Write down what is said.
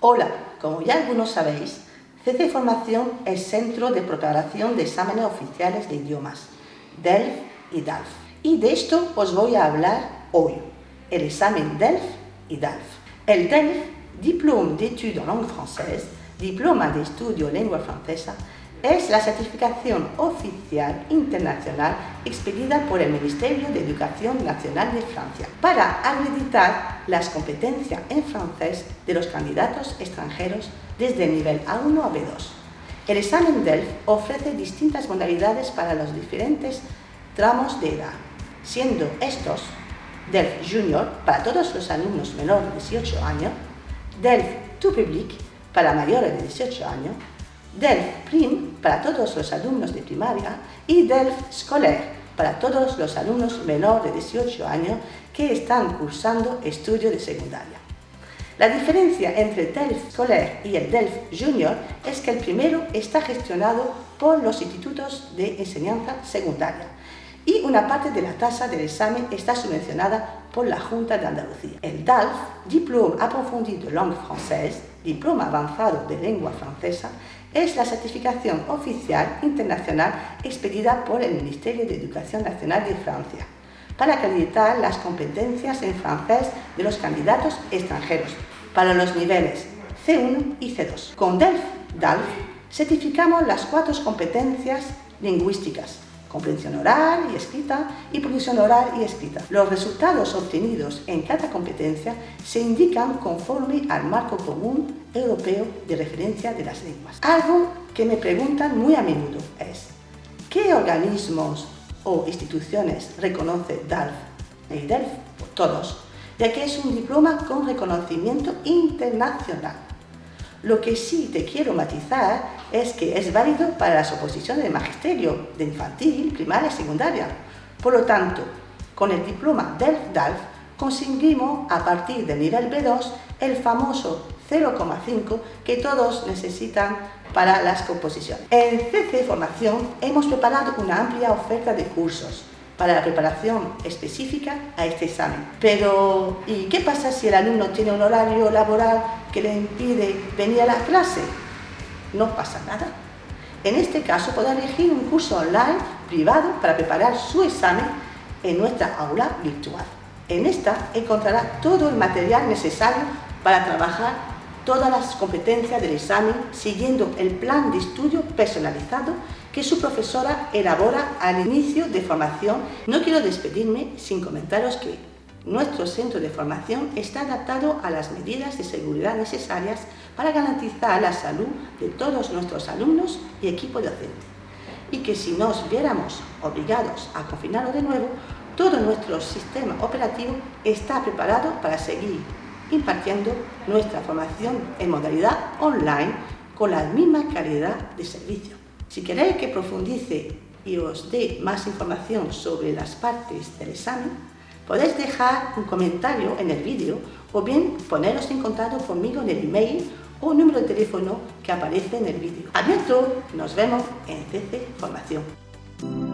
Hola, como ya algunos sabéis, CC Formación es Centro de Preparación de Exámenes Oficiales de Idiomas, DELF y DALF. Y de esto os voy a hablar hoy, el examen DELF y DALF. El DELF, Diplôme d'études en langue française, Diploma de Estudio en Lengua Francesa, es la certificación oficial internacional expedida por el Ministerio de Educación Nacional de Francia para acreditar las competencias en francés de los candidatos extranjeros desde el nivel A1 a B2. El examen DELF ofrece distintas modalidades para los diferentes tramos de edad, siendo estos DELF Junior para todos los alumnos menores de 18 años, DELF Tout Public para mayores de 18 años, DELF Prime para todos los alumnos de primaria y DELF Scolaire para todos los alumnos menores de 18 años que están cursando estudios de secundaria. La diferencia entre el DELF Scolaire y el DELF Junior es que el primero está gestionado por los institutos de enseñanza secundaria y una parte de la tasa del examen está subvencionada por la Junta de Andalucía. El DALF, Diplôme approfondi de langue française, Diploma avanzado de lengua francesa, es la certificación oficial internacional expedida por el Ministerio de Educación Nacional de Francia para acreditar las competencias en francés de los candidatos extranjeros para los niveles C1 y C2. Con DELF-DALF certificamos las 4 competencias lingüísticas: comprensión oral y escrita y producción oral y escrita. Los resultados obtenidos en cada competencia se indican conforme al marco común europeo de referencia de las lenguas. Algo que me preguntan muy a menudo es: ¿qué organismos o instituciones reconoce DALF y DELF? Pues todos, ya que es un diploma con reconocimiento internacional. Lo que sí te quiero matizar es que es válido para las oposiciones de magisterio, de infantil, primaria y secundaria. Por lo tanto, con el diploma DELF-DALF conseguimos a partir del nivel B2 el famoso 0,5 que todos necesitan para las oposiciones. En CC Formación hemos preparado una amplia oferta de cursos para la preparación específica a este examen. Pero, ¿y qué pasa si el alumno tiene un horario laboral que le impide venir a la clase? No pasa nada. En este caso podrá elegir un curso online privado para preparar su examen en nuestra aula virtual. En esta encontrará todo el material necesario para trabajar todas las competencias del examen siguiendo el plan de estudio personalizado que su profesora elabora al inicio de formación. No quiero despedirme sin comentaros que nuestro centro de formación está adaptado a las medidas de seguridad necesarias para garantizar la salud de todos nuestros alumnos y equipo docente. Y que si nos viéramos obligados a confinarlo de nuevo, todo nuestro sistema operativo está preparado para seguir impartiendo nuestra formación en modalidad online con la misma calidad de servicio. Si queréis que profundice y os dé más información sobre las partes del examen, podéis dejar un comentario en el vídeo o bien poneros en contacto conmigo en el email o número de teléfono que aparece en el vídeo. A bientôt, nos vemos en CC Formación.